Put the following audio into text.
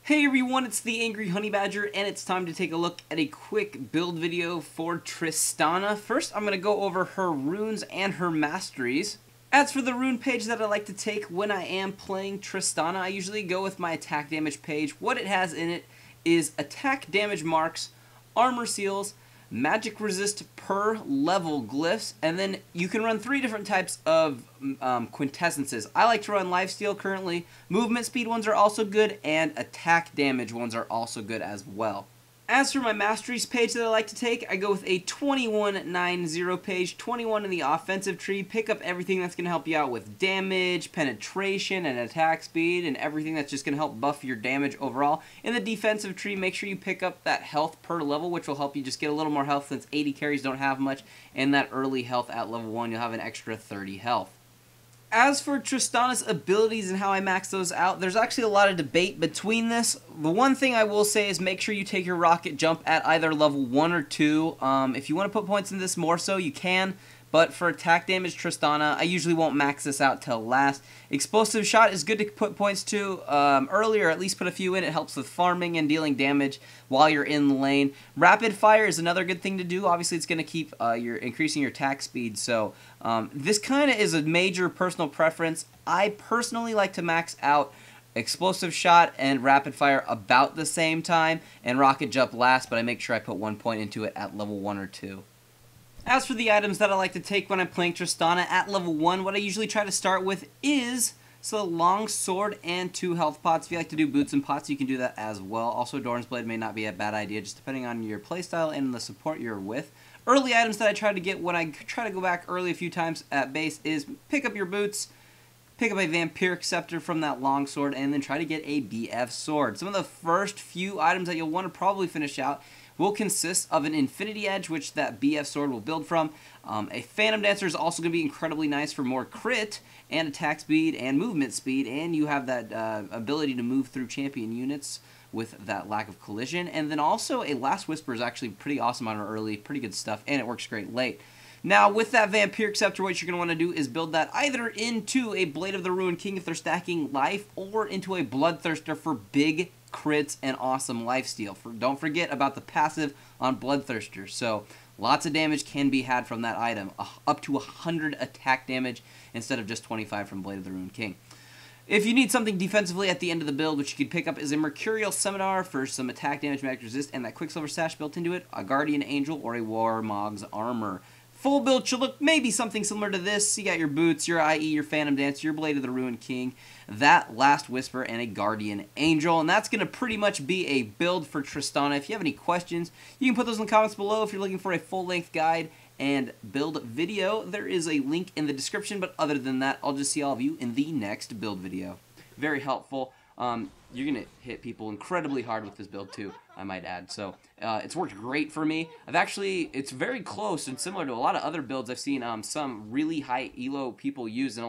Hey everyone, it's the TheAngryHoneyBadger, and it's time to take a look at a quick build video for Tristana. First, I'm going to go over her runes and her masteries. As for the rune page that I like to take when I am playing Tristana, I usually go with my attack damage page. What it has in it is attack damage marks, armor seals, magic resist per level glyphs, and then you can run 3 different types of quintessences. I like to run lifesteal currently. Movement speed ones are also good, and attack damage ones are also good as well. As for my masteries page that I like to take, I go with a 2190 page, 21 in the offensive tree. Pick up everything that's going to help you out with damage, penetration, and attack speed, and everything that's just going to help buff your damage overall. In the defensive tree, make sure you pick up that health per level, which will help you just get a little more health since 80 carries don't have much, and that early health at level 1, you'll have an extra 30 health. As for Tristana's abilities and how I max those out, there's actually a lot of debate between this. The one thing I will say is make sure you take your rocket jump at either level 1 or 2. If you want to put points in this more so, you can. But for attack damage Tristana, I usually won't max this out till last. Explosive shot is good to put points to early, or at least put a few in. It helps with farming and dealing damage while you're in the lane. Rapid fire is another good thing to do. Obviously, it's going to keep increasing your attack speed. So this kind of is a major personal preference. I personally like to max out explosive shot and rapid fire about the same time, and rocket jump last, but I make sure I put 1 point into it at level 1 or 2. As for the items that I like to take when I'm playing Tristana at level 1, what I usually try to start with is a long sword and 2 health pots. If you like to do boots and pots, you can do that as well. Also, Doran's Blade may not be a bad idea, just depending on your playstyle and the support you're with. Early items that I try to get when I try to go back early a few times at base is pick up your boots, pick up a Vampiric Scepter from that long sword, and then try to get a BF sword. Some of the first few items that you'll want to probably finish out will consist of an Infinity Edge, which that BF sword will build from. A Phantom Dancer is also going to be incredibly nice for more crit and attack speed and movement speed, and you have that ability to move through champion units with that lack of collision. And then also a Last Whisper is actually pretty awesome on her early, pretty good stuff, and it works great late. Now, with that Vampiric Scepter, what you're going to want to do is build that either into a Blade of the Ruined King if they're stacking life, or into a Bloodthirster for big crits and awesome lifesteal. Don't forget about the passive on Bloodthirster. So, lots of damage can be had from that item. Up to 100 attack damage instead of just 25 from Blade of the Ruined King. If you need something defensively at the end of the build, what you could pick up is a Mercurial Scimitar for some attack damage, magic resist, and that Quicksilver Sash built into it, a Guardian Angel, or a Warmog's Armor. Full build should look maybe something similar to this. You got your boots, your IE, your Phantom Dance, your Blade of the Ruined King, that Last Whisper, and a Guardian Angel. And that's going to pretty much be a build for Tristana. If you have any questions, you can put those in the comments below. If you're looking for a full-length guide and build video, there is a link in the description. But other than that, I'll just see all of you in the next build video. Very helpful. You're going to hit people incredibly hard with this build too, I might add. So it's worked great for me. It's very close and similar to a lot of other builds I've seen some really high elo people use. And